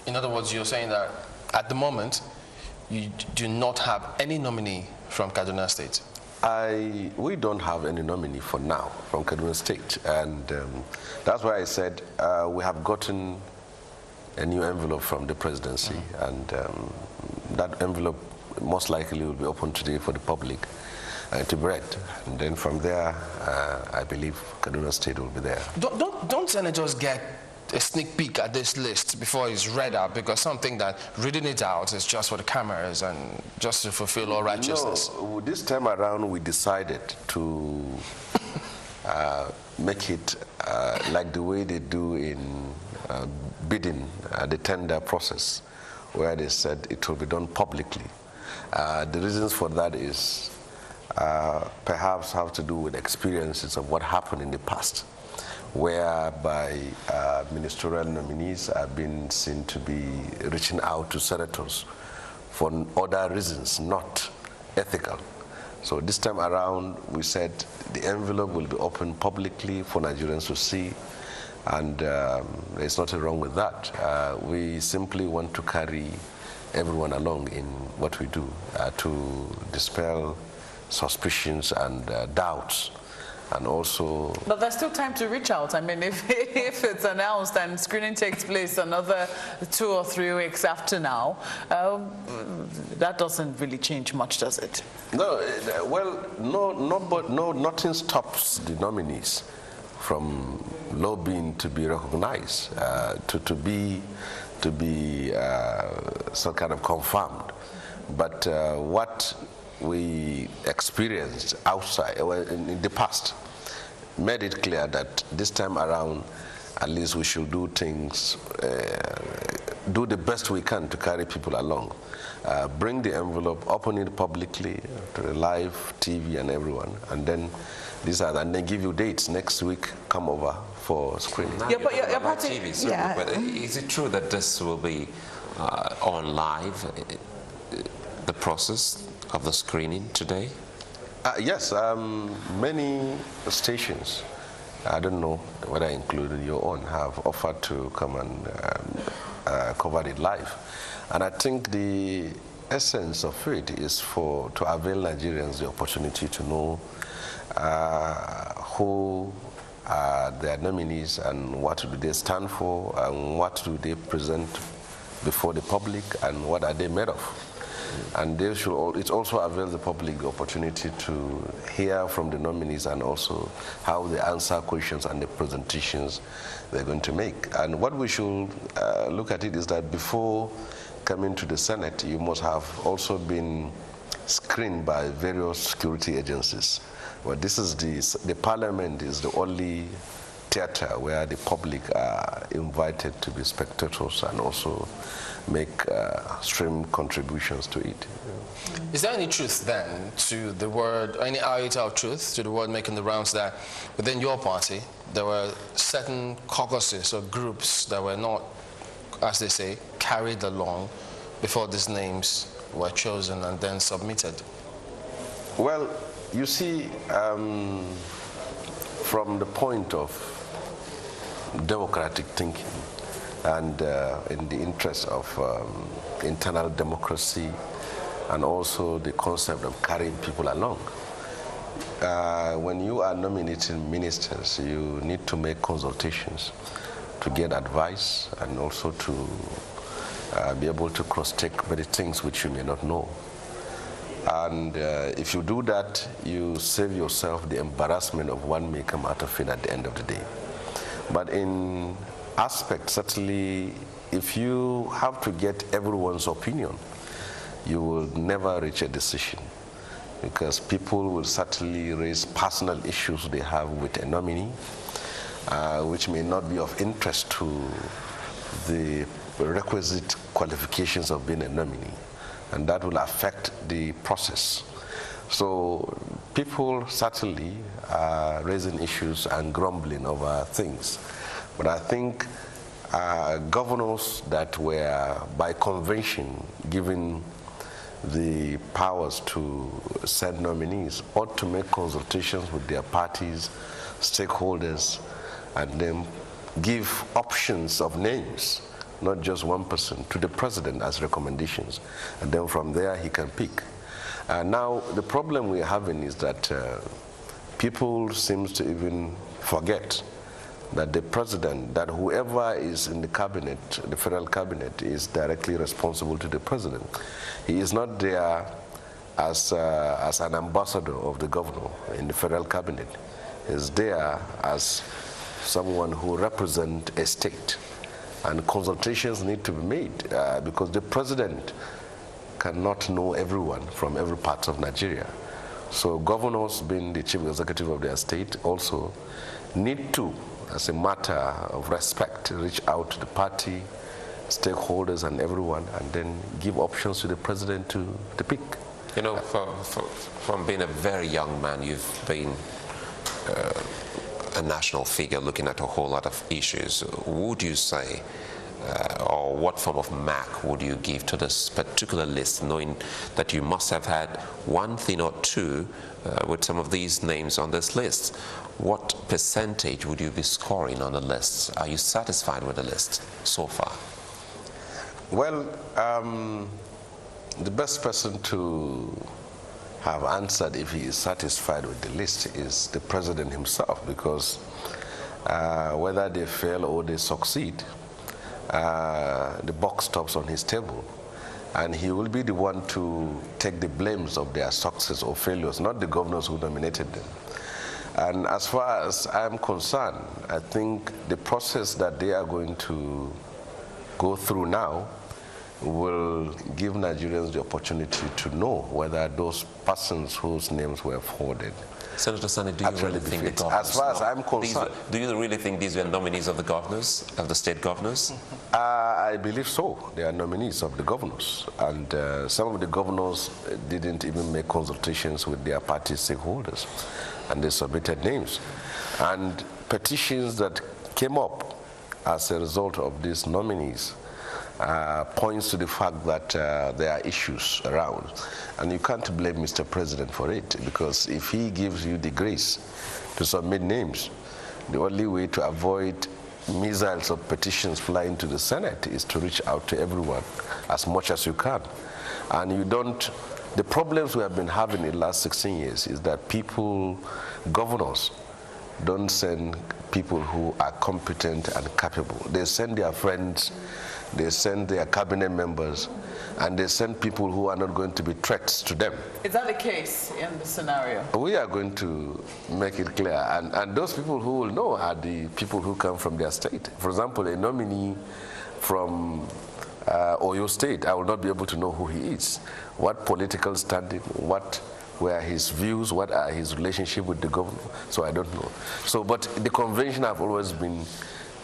In other words, you're saying that at the moment, you do not have any nominee from Kaduna State? We don't have any nominee for now from Kaduna State, and that's why I said we have gotten a new envelope from the presidency, and that envelope most likely will be open today for the public to be read, and then from there, I believe Kaduna State will be there. Don't senators get a sneak peek at this list before it's read out, because some think that reading it out is just for the cameras and just to fulfill all righteousness? No, this time around we decided to make it like the way they do in bidding, the tender process, where they said it will be done publicly. The reasons for that is perhaps have to do with experiences of what happened in the past, whereby ministerial nominees have been seen to be reaching out to senators for other reasons, not ethical. So this time around, we said the envelope will be opened publicly for Nigerians to see, and there's nothing wrong with that. We simply want to carry everyone along in what we do to dispel suspicions and doubts. And also... But there's still time to reach out. I mean, if it's announced and screening takes place another 2 or 3 weeks after now, that doesn't really change much, does it? No, well, nothing stops the nominees from lobbying to be recognized, to be some kind of confirmed. But what we experienced outside, in the past, made it clear that this time around, at least we should do things, do the best we can to carry people along. Bring the envelope, open it publicly to the live TV and everyone, and then and then give you dates next week. Come over for screening. Your party, TV, so yeah. But is it true that this will be on live? The process of the screening today? Yes, many stations, I don't know whether included your own, have offered to come and cover it live. And I think the essence of it is to avail Nigerians the opportunity to know who are their nominees and what do they stand for and what do they present before the public and what are they made of. And it also avails the public the opportunity to hear from the nominees and also how they answer questions and the presentations they're going to make. And what we should look at it is that before coming to the Senate, you must have also been screened by various security agencies. Well, this is the Parliament is the only theater where the public are invited to be spectators and also make stream contributions to it. Is there any truth then to the word, any iota of truth to the word making the rounds that within your party there were certain caucuses or groups that were not, as they say, carried along before these names were chosen and then submitted? Well, you see, from the point of democratic thinking and in the interest of internal democracy and also the concept of carrying people along, when you are nominating ministers, you need to make consultations to get advice and also to be able to cross-check many things which you may not know. And if you do that, you save yourself the embarrassment of one may come out of it at the end of the day. But in aspect, certainly, if you have to get everyone's opinion, you will never reach a decision, because people will certainly raise personal issues they have with a nominee, which may not be of interest to the requisite qualifications of being a nominee, and that will affect the process. So people certainly are raising issues and grumbling over things. But I think governors that were by convention given the powers to send nominees ought to make consultations with their parties, stakeholders, and then give options of names not just one person, to the president as recommendations. And then from there, he can pick. Now, the problem we're having is that people seem to even forget that the president, that whoever is in the cabinet, the federal cabinet, is directly responsible to the president. He is not there as an ambassador of the governor in the federal cabinet. He is there as someone who represents a state. And consultations need to be made because the president cannot know everyone from every part of Nigeria. So governors, being the chief executive of their state, also need to, as a matter of respect, reach out to the party, stakeholders and everyone, and then give options to the president to pick. You know, from being a very young man, you've been a national figure looking at a whole lot of issues. Would you say, or what form of mark would you give to this particular list, knowing that you must have had one thing or two with some of these names on this list? What percentage would you be scoring on the list? Are you satisfied with the list so far? Well, the best person to have answered if he is satisfied with the list is the president himself, because whether they fail or they succeed, the buck stops on his table, and he will be the one to take the blames of their success or failures, not the governors who nominated them. And as far as I'm concerned, I think the process that they are going to go through now will give Nigerians the opportunity to know whether those persons whose names were forwarded. Senator Sani, do you really think the governors, as far as I'm concerned, do you really think these were nominees of the governors, of the state governors? I believe so. They are nominees of the governors, and some of the governors didn't even make consultations with their party stakeholders, and they submitted names. And petitions that came up as a result of these nominees points to the fact that there are issues around. And you can't blame Mr. President for it, because if he gives you the grace to submit names, the only way to avoid missiles of petitions flying to the Senate is to reach out to everyone as much as you can. And you don't, the problems we have been having in the last 16 years is that people, governors, don't send people who are competent and capable. They send their friends, they send their cabinet members, and they send people who are not going to be threats to them. Is that the case in the scenario? We are going to make it clear, and those people who will know are the people who come from their state. For example, a nominee from Oyo State, I will not be able to know who he is, what political standing, what were his views, what are his relationship with the governor, so I don't know. So, but the convention have always been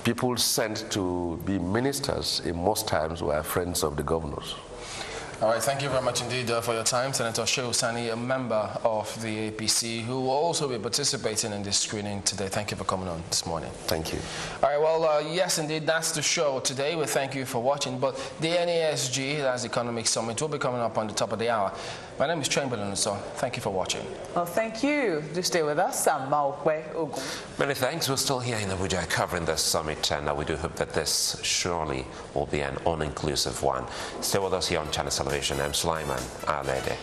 people sent to be ministers in most times were friends of the governors. All right, thank you very much indeed for your time, Senator Shehu Sani, a member of the APC, who will also be participating in this screening today. Thank you for coming on this morning. Thank you. All right, well, yes, indeed, that's the show today. We thank you for watching. But the NASG, that's Economic Summit, will be coming up on the top of the hour. My name is Chamberlain, so thank you for watching. Well, thank you. Do stay with us. Many thanks. We're still here in Abuja covering this summit, and we do hope that this surely will be an all-inclusive one. Stay with us here on Channel Television. I'm Sulaiman Alede.